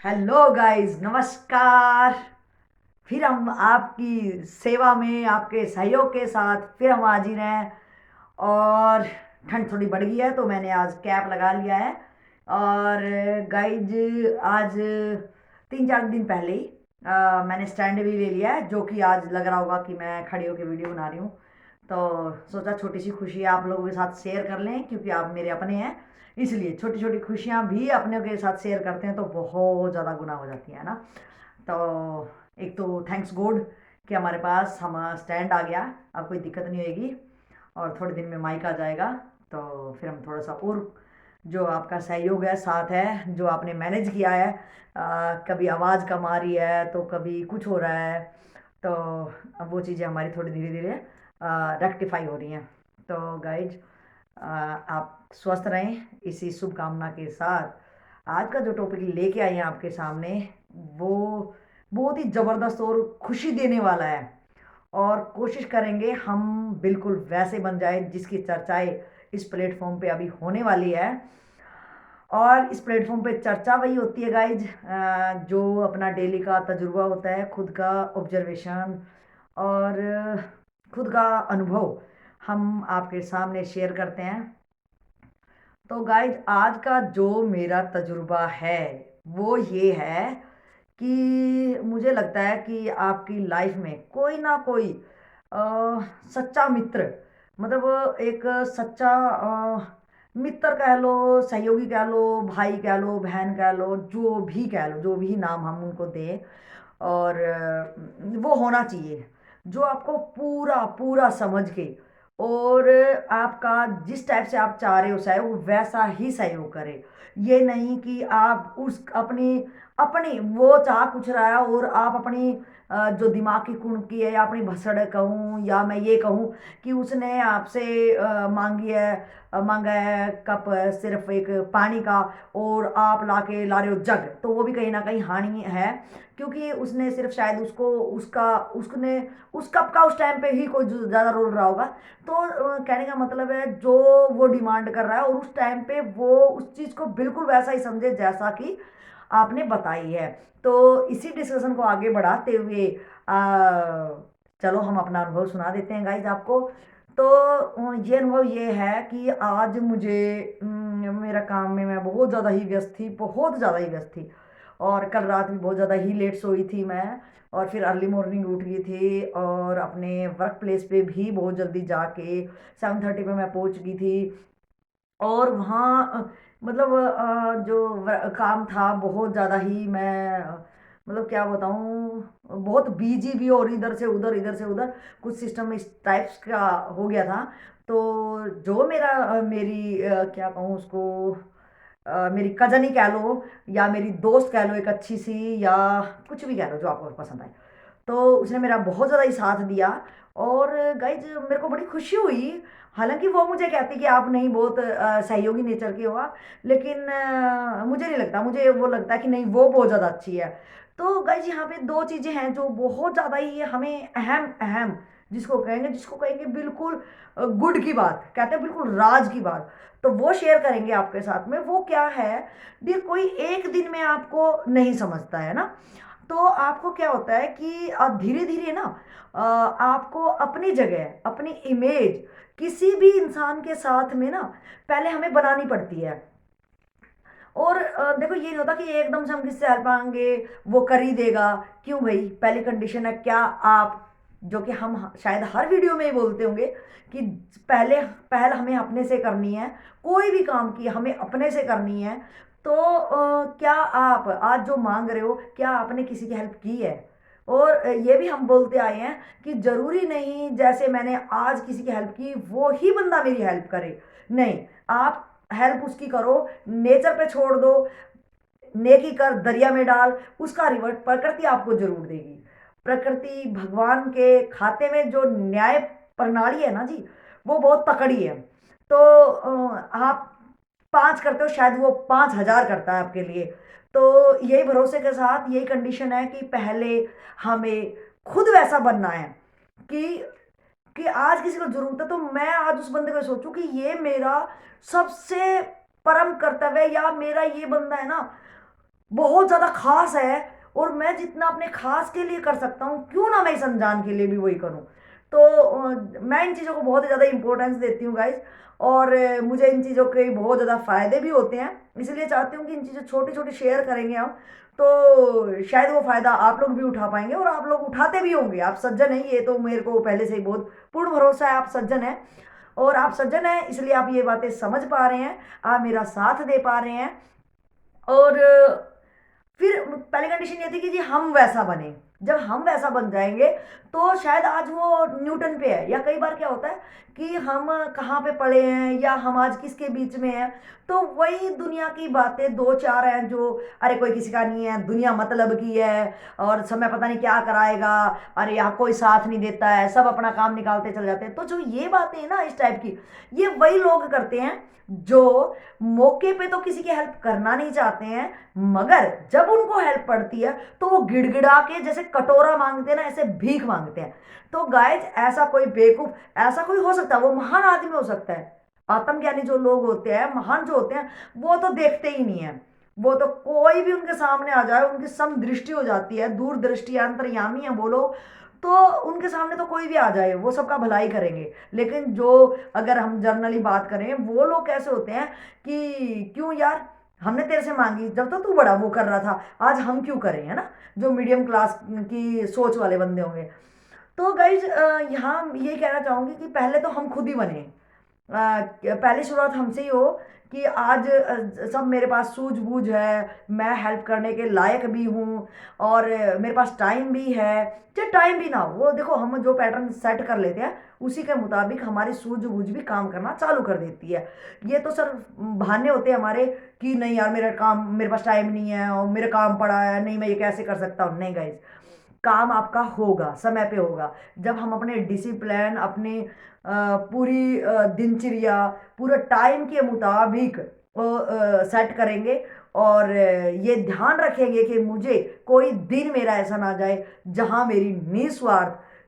Hello guys, नमस्कार। फिर हम आपकी सेवा में आपके सहयोग के साथ फिर हम हाजिर हैं। और ठंड थोड़ी बढ़ गई है तो मैंने आज कैप लगा लिया है। और गाइज आज 3-4 दिन पहले ही मैंने स्टैंड भी ले लिया है, जो कि आज लग रहा होगा कि मैं खड़ी होकर वीडियो बना रही हूँ। तो सोचा छोटी सी खुशी आप लोगों के साथ शेयर कर लें, क्योंकि आप मेरे अपने हैं। इसलिए छोटी छोटी खुशियाँ भी अपने के साथ शेयर करते हैं तो बहुत ज़्यादा गुना हो जाती है ना। तो एक तो थैंक्स गॉड कि हमारे पास हम स्टैंड आ गया। अब कोई दिक्कत नहीं होगी और थोड़े दिन में माइक आ जाएगा। तो फिर हम थोड़ा सा और जो आपका सहयोग है, साथ है, जो आपने मैनेज किया है, कभी आवाज़ कम आ रही है तो कभी कुछ हो रहा है। तो अब वो चीज़ें हमारी थोड़ी धीरे धीरे रेक्टिफाई हो रही हैं। तो गाइज, आप स्वस्थ रहें इसी शुभकामना के साथ। आज का जो टॉपिक लेके आए हैं आपके सामने, वो बहुत ही ज़बरदस्त और खुशी देने वाला है। और कोशिश करेंगे हम बिल्कुल वैसे बन जाए जिसकी चर्चाएं इस प्लेटफॉर्म पे अभी होने वाली है। और इस प्लेटफॉर्म पे चर्चा वही होती है गाइज, जो अपना डेली का तजुर्बा होता है, खुद का ऑब्जर्वेशन और खुद का अनुभव हम आपके सामने शेयर करते हैं। तो गाइज, आज का जो मेरा तजुर्बा है वो ये है कि मुझे लगता है कि आपकी लाइफ में कोई ना कोई अ, सच्चा मित्र, मतलब एक सच्चा मित्र कह लो, सहयोगी कह लो, भाई कह लो, बहन कह लो, जो भी कह लो, जो भी नाम हम उनको दें। और वो होना चाहिए जो आपको पूरा पूरा समझ के और आपका जिस टाइप से आप चाह रहे हो शायद वो वैसा ही सहयोग करे। ये नहीं कि आप उस अपनी अपनी वो चाह कुछ रहा है और आप अपनी जो दिमाग की कुंडकी है या अपनी भसड़ कहूँ या मैं ये कहूँ कि उसने आपसे मांगी है, मांगा है कप सिर्फ एक पानी का, और आप लाके ला रहे हो जग, तो वो भी कहीं ना कहीं हानि है। क्योंकि उसने सिर्फ शायद उसको उसका उसने उस कप का उस टाइम पे ही कोई ज़्यादा रोल रहा होगा। तो कहने का मतलब है जो वो डिमांड कर रहा है और उस टाइम पे वो उस चीज़ को बिल्कुल वैसा ही समझे जैसा कि आपने बताई है। तो इसी डिस्कशन को आगे बढ़ाते हुए चलो हम अपना अनुभव सुना देते हैं गाइज आपको। तो ये अनुभव ये है कि आज मुझे मेरा काम में मैं बहुत ज़्यादा ही व्यस्त थी, बहुत ज़्यादा ही व्यस्त थी। और कल रात भी बहुत ज़्यादा ही लेट सोई थी मैं, और फिर अर्ली मॉर्निंग उठ गई थी और अपने वर्क प्लेस पे भी बहुत जल्दी जाके 7:30 पे मैं पहुंच गई थी। और वहाँ मतलब जो काम था बहुत ज़्यादा ही, मैं मतलब क्या बताऊँ, बहुत बिजी भी, और इधर से उधर इधर से उधर कुछ सिस्टम इस टाइप्स का हो गया था। तो जो मेरा मेरी क्या कहूँ उसको, मेरी कजन ही कह लो या मेरी दोस्त कह लो एक अच्छी सी, या कुछ भी कह लो जो आपको पसंद आए, तो उसने मेरा बहुत ज़्यादा ही साथ दिया। और गाइज मेरे को बड़ी खुशी हुई। हालांकि वो मुझे कहती कि आप नहीं बहुत सहयोगी नेचर के हो आप, लेकिन मुझे नहीं लगता, मुझे वो लगता है कि नहीं, वो बहुत ज़्यादा अच्छी है। तो गाइज यहाँ पे दो चीज़ें हैं जो बहुत ज़्यादा ही हमें अहम अहम, जिसको कहेंगे बिल्कुल गुड की बात, कहते हैं बिल्कुल राज की बात, तो वो शेयर करेंगे आपके साथ में। वो क्या है डियर, कोई एक दिन में आपको नहीं समझता है ना। तो आपको क्या होता है कि धीरे धीरे ना आपको अपनी जगह, अपनी इमेज किसी भी इंसान के साथ में ना पहले हमें बनानी पड़ती है। और देखो, ये नहीं होता कि एकदम से हम किससे हेल्प मांगे वो कर ही देगा। क्यों भाई, पहली कंडीशन है क्या आप, जो कि हम शायद हर वीडियो में ही बोलते होंगे कि पहले पहल हमें अपने से करनी है। कोई भी काम की हमें अपने से करनी है। तो क्या आप आज जो मांग रहे हो, क्या आपने किसी की हेल्प की है? और ये भी हम बोलते आए हैं कि जरूरी नहीं जैसे मैंने आज किसी की हेल्प की वो ही बंदा मेरी हेल्प करे। नहीं, आप हेल्प उसकी करो, नेचर पे छोड़ दो, नेकी कर दरिया में डाल, उसका रिवर्ट प्रकृति आपको जरूर देगी। प्रकृति भगवान के खाते में जो न्याय प्रणाली है ना जी, वो बहुत तकड़ी है। तो आप 5 करते हो, शायद वो 5,000 करता है आपके लिए। तो यही भरोसे के साथ यही कंडीशन है कि पहले हमें खुद वैसा बनना है कि आज किसी को जरूरत है तो मैं आज उस बंदे को सोचूं कि ये मेरा सबसे परम कर्तव्य है, या मेरा ये बंदा है ना बहुत ज़्यादा खास है, और मैं जितना अपने खास के लिए कर सकता हूँ, क्यों ना मैं इस अनजान के लिए भी वही करूँ। तो मैं इन चीज़ों को बहुत ही ज़्यादा इंपॉर्टेंस देती हूँ गाइज, और मुझे इन चीज़ों के बहुत ज़्यादा फ़ायदे भी होते हैं, इसलिए चाहती हूँ कि इन चीज़ें छोटी छोटी शेयर करेंगे हम, तो शायद वो फ़ायदा आप लोग भी उठा पाएंगे, और आप लोग उठाते भी होंगे। आप सज्जन हैं, ये तो मेरे को पहले से ही बहुत पूर्ण भरोसा है, आप सज्जन हैं, और आप सज्जन हैं इसलिए आप ये बातें समझ पा रहे हैं, आप मेरा साथ दे पा रहे हैं। और फिर पहली कंडीशन ये थी कि जी हम वैसा बने। जब हम वैसा बन जाएंगे तो शायद आज वो न्यूटन पे है, या कई बार क्या होता है कि हम कहाँ पे पड़े हैं या हम आज किसके बीच में हैं, तो वही दुनिया की बातें दो चार हैं जो, अरे कोई किसी का नहीं है, दुनिया मतलब की है, और समय पता नहीं क्या कराएगा, अरे यहाँ कोई साथ नहीं देता है, सब अपना काम निकालते चले जाते हैं। तो जो ये बातें हैं ना इस टाइप की, ये वही लोग करते हैं जो मौके पे तो किसी की हेल्प करना नहीं चाहते हैं, मगर जब उनको हेल्प पड़ती है तो वो गिड़गिड़ा के जैसे कटोरा मांगते हैं ना, ऐसे भीख मांगते हैं। तो गाइज ऐसा कोई बेवकूफ, ऐसा कोई हो सकता है, वो महान आदमी हो सकता है। आत्मज्ञानी जो लोग होते हैं, महान जो होते हैं, वो तो देखते ही नहीं है, वो तो कोई भी उनके सामने आ जाए उनकी समदृष्टि हो जाती है, दूरदृष्टि अंतर्यामी है वो लोग, तो उनके सामने तो कोई भी आ जाए वो सबका भलाई करेंगे। लेकिन जो, अगर हम जनरली बात करें, वो लोग कैसे होते हैं कि क्यों यार, हमने तेरे से मांगी जब तो तू बड़ा वो कर रहा था, आज हम क्यों करें, है ना, जो मीडियम क्लास की सोच वाले बंदे होंगे। तो गाइज यहाँ ये कहना चाहूंगी कि पहले तो हम खुद ही बने, पहली शुरुआत हमसे ही हो, कि आज सब मेरे पास सूझबूझ है, मैं हेल्प करने के लायक भी हूँ, और मेरे पास टाइम भी है। चाहे टाइम भी ना हो, वो देखो हम जो पैटर्न सेट कर लेते हैं उसी के मुताबिक हमारी सूझबूझ भी काम करना चालू कर देती है। ये तो सर बहाने होते हैं हमारे कि नहीं यार मेरा काम, मेरे पास टाइम नहीं है और मेरे काम पड़ा है, नहीं मैं ये कैसे कर सकता हूँ। नहीं गाइज, काम आपका होगा, समय पे होगा, जब हम अपने डिसिप्लिन, अपने पूरी दिनचर्या, पूरे टाइम के मुताबिक सेट करेंगे, और ये ध्यान रखेंगे कि मुझे कोई दिन मेरा ऐसा ना जाए जहां मेरी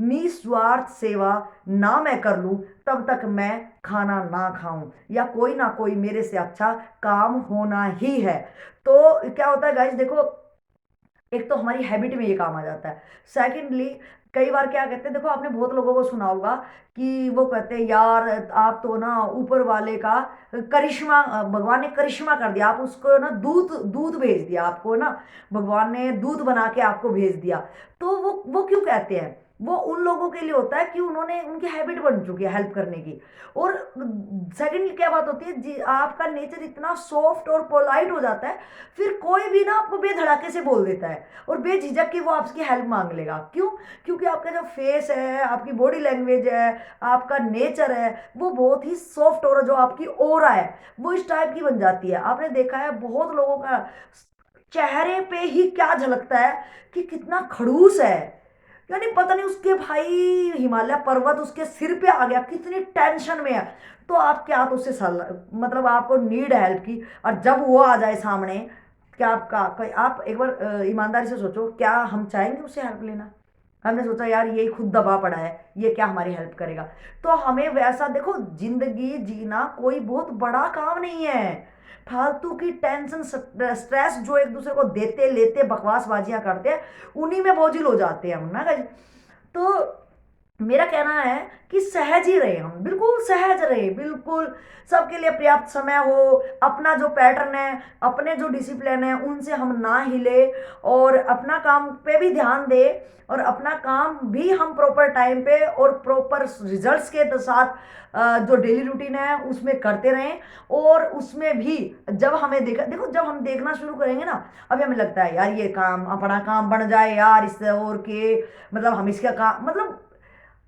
निस्वार्थ सेवा ना मैं कर लूं, तब तक मैं खाना ना खाऊं, या कोई ना कोई मेरे से अच्छा काम होना ही है। तो क्या होता है गाइस, देखो एक तो हमारी हैबिट में ये काम आ जाता है। सेकेंडली, कई बार क्या कहते हैं, देखो आपने बहुत लोगों को सुना होगा कि वो कहते हैं यार आप तो ना ऊपर वाले का करिश्मा, भगवान ने करिश्मा कर दिया, आप उसको ना दूध दूध भेज दिया, आपको ना भगवान ने दूध बना के आपको भेज दिया। तो वो क्यों कहते हैं, वो उन लोगों के लिए होता है कि उन्होंने, उनकी हैबिट बन चुकी है हेल्प करने की। और सेकंडली क्या बात होती है जी, आपका नेचर इतना सॉफ्ट और पोलाइट हो जाता है, फिर कोई भी ना आपको बेधड़ाके से बोल देता है, और बेझिझक की वो आपकी हेल्प मांग लेगा। क्यों? क्योंकि आपका जो फेस है, आपकी बॉडी लैंग्वेज है, आपका नेचर है, वो बहुत ही सॉफ्ट, और जो आपकी ऑरा है वो इस टाइप की बन जाती है। आपने देखा है बहुत लोगों का चेहरे पे ही क्या झलकता है कि कितना खड़ूस है, यानी पता नहीं उसके भाई हिमालय पर्वत उसके सिर पे आ गया, कितनी टेंशन में है। तो आप क्या, तो उससे मतलब आपको नीड है हेल्प की, और जब वो आ जाए सामने, क्या आपका कोई, आप एक बार ईमानदारी से सोचो, क्या हम चाहेंगे उससे हेल्प लेना? हमने सोचा यार ये खुद दबा पड़ा है, ये क्या हमारी हेल्प करेगा? तो हमें वैसा, देखो जिंदगी जीना कोई बहुत बड़ा काम नहीं है। फालतू की टेंशन स्ट्रेस जो एक दूसरे को देते लेते बकवासबाजियां करते हैं, उन्हीं में बोझिल हो जाते हैं हम ना गाइस। तो मेरा कहना है कि सहज ही रहे, हम बिल्कुल सहज रहे, बिल्कुल सबके लिए पर्याप्त समय हो, अपना जो पैटर्न है, अपने जो डिसिप्लिन है उनसे हम ना हिले, और अपना काम पे भी ध्यान दे, और अपना काम भी हम प्रॉपर टाइम पे और प्रॉपर रिजल्ट्स के साथ जो डेली रूटीन है उसमें करते रहें। और उसमें भी जब हमें देखो जब हम देखना शुरू करेंगे ना, अभी हमें लगता है यार ये काम, अपना काम बन जाए यार इससे, और के मतलब हम इसका काम, मतलब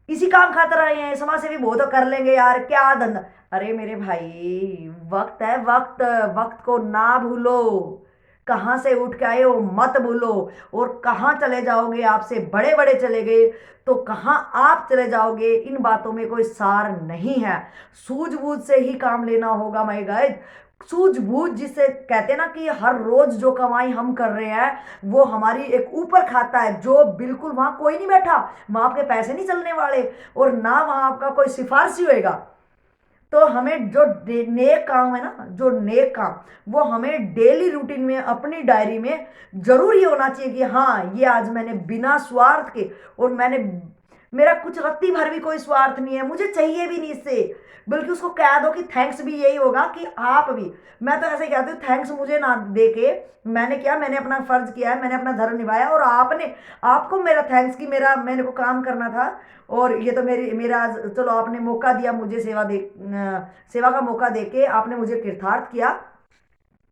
इसी काम खातर आए हैं, समाज सेवी बहुत कर लेंगे यार, क्या धंधा। अरे मेरे भाई, वक्त है, वक्त, वक्त को ना भूलो, कहाँ से उठ के आए हो मत भूलो, और कहाँ चले जाओगे, आपसे बड़े बड़े चले गए तो कहाँ आप चले जाओगे, इन बातों में कोई सार नहीं है। सूझबूझ से ही काम लेना होगा माय गाइस, सूझबूझ जिसे कहते हैं ना, कि हर रोज जो कमाई हम कर रहे हैं वो हमारी एक ऊपर खाता है, जो बिल्कुल वहां कोई नहीं बैठा, वहां आपके पैसे नहीं चलने वाले, और ना वहां आपका कोई सिफारशी होएगा। तो हमें जो नेक काम है ना, जो नेक काम, वो हमें डेली रूटीन में अपनी डायरी में जरूर ये होना चाहिए कि हाँ, ये आज मैंने बिना स्वार्थ के, और मैंने, मेरा कुछ रत्ती भर भी कोई स्वार्थ नहीं है, मुझे चाहिए भी नहीं इससे, बल्कि उसको कह दो कि थैंक्स भी यही होगा कि आप भी, मैं तो ऐसे कहती हूँ, थैंक्स मुझे ना दे के मैंने क्या, मैंने अपना फर्ज किया है, मैंने अपना धर्म निभाया, और आपने, आपको मेरा थैंक्स कि मेरा, मैंने को काम करना था, और ये तो मेरा आज, चलो आपने मौका दिया मुझे, सेवा का मौका देके आपने मुझे कृतार्थ किया,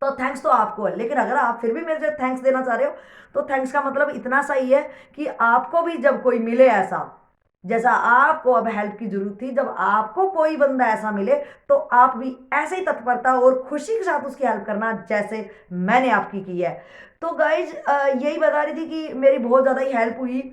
तो थैंक्स तो आपको है। लेकिन अगर आप फिर भी मेरे से थैंक्स देना चाह रहे हो, तो थैंक्स का मतलब इतना सही है कि आपको भी जब कोई मिले ऐसा, जैसा आपको अब हेल्प की जरूरत थी, जब आपको कोई बंदा ऐसा मिले, तो आप भी ऐसे ही तत्परता और खुशी के साथ उसकी हेल्प करना, जैसे मैंने आपकी की है। तो गाइज यही बता रही थी कि मेरी बहुत ज़्यादा ही हेल्प हुई,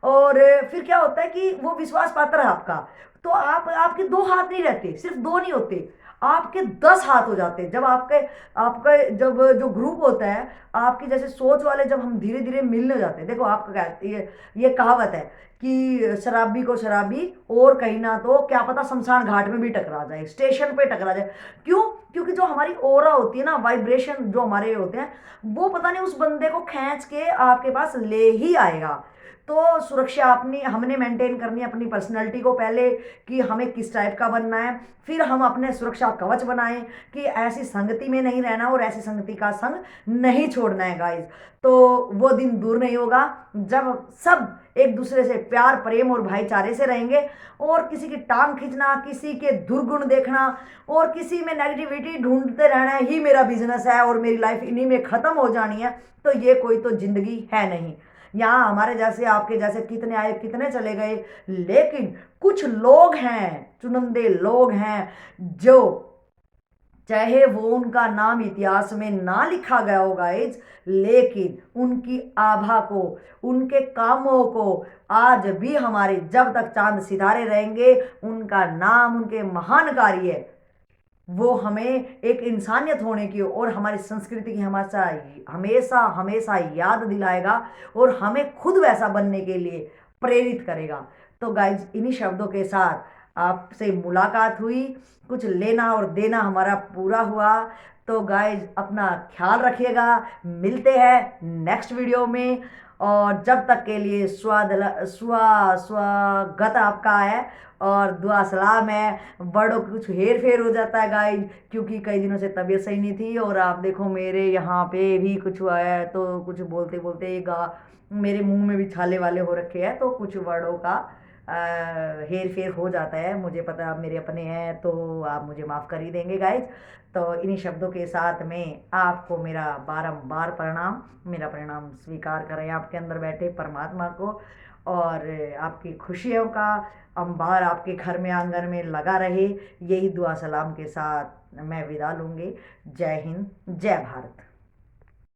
और फिर क्या होता है कि वो विश्वास पात्र है आपका, तो आपके दो हाथ नहीं रहते, सिर्फ दो नहीं होते, आपके 10 हाथ हो जाते हैं। जब आपके आपके जब जो ग्रुप होता है, आपकी जैसे सोच वाले, जब हम धीरे धीरे मिलने जाते हैं, देखो आपका कहते, ये कहावत है कि शराबी को शराबी, और कहीं ना तो क्या पता शमशान घाट में भी टकरा जाए, स्टेशन पे टकरा जाए। क्यों? क्योंकि जो हमारी ओरा होती है ना, वाइब्रेशन जो हमारे होते हैं, वो पता नहीं उस बंदे को खींच के आपके पास ले ही आएगा। तो सुरक्षा अपनी हमने मेंटेन करनी है, अपनी पर्सनैलिटी को पहले, कि हमें किस टाइप का बनना है, फिर हम अपने सुरक्षा कवच बनाएं कि ऐसी संगति में नहीं रहना, और ऐसी संगति का संग नहीं छोड़ना है गाइज। तो वो दिन दूर नहीं होगा जब सब एक दूसरे से प्यार, प्रेम और भाईचारे से रहेंगे, और किसी की टांग खींचना, किसी के दुर्गुण देखना, और किसी में नेगेटिविटी ढूंढते रहना ही मेरा बिजनेस है, और मेरी लाइफ इन्हीं में खत्म हो जानी है, तो ये कोई तो जिंदगी है नहीं। यहाँ हमारे जैसे, आपके जैसे कितने आए, कितने चले गए, लेकिन कुछ लोग हैं, चुनिंदे लोग हैं, जो, चाहे वो उनका नाम इतिहास में ना लिखा गया हो गाइज, लेकिन उनकी आभा को, उनके कामों को आज भी हमारे, जब तक चांद सितारे रहेंगे, उनका नाम, उनके महान कार्य, वो हमें एक इंसानियत होने की और हमारी संस्कृति की हमेशा हमेशा हमेशा याद दिलाएगा, और हमें खुद वैसा बनने के लिए प्रेरित करेगा। तो गाइज इन्हीं शब्दों के साथ आपसे मुलाकात हुई, कुछ लेना और देना हमारा पूरा हुआ। तो गाइज अपना ख्याल रखिएगा, मिलते हैं नेक्स्ट वीडियो में, और जब तक के लिए स्वागत आपका है, और दुआ सलाम है। बड़ों कुछ हेर फेर हो जाता है गाइज, क्योंकि कई दिनों से तबीयत सही नहीं थी, और आप देखो मेरे यहाँ पे भी कुछ हुआ है, तो कुछ बोलते बोलते मेरे मुंह में भी छाले वाले हो रखे हैं, तो कुछ वर्डों का हेर फेर हो जाता है, मुझे पता है आप मेरे अपने हैं, तो आप मुझे माफ़ कर ही देंगे गाइज। तो इन्हीं शब्दों के साथ में आपको मेरा बारंबार प्रणाम, मेरा प्रणाम स्वीकार करें आपके अंदर बैठे परमात्मा को, और आपकी खुशियों का अंबार आपके घर में, आंगन में लगा रहे, यही दुआ सलाम के साथ मैं विदा लूँगी। जय हिंद, जय भारत।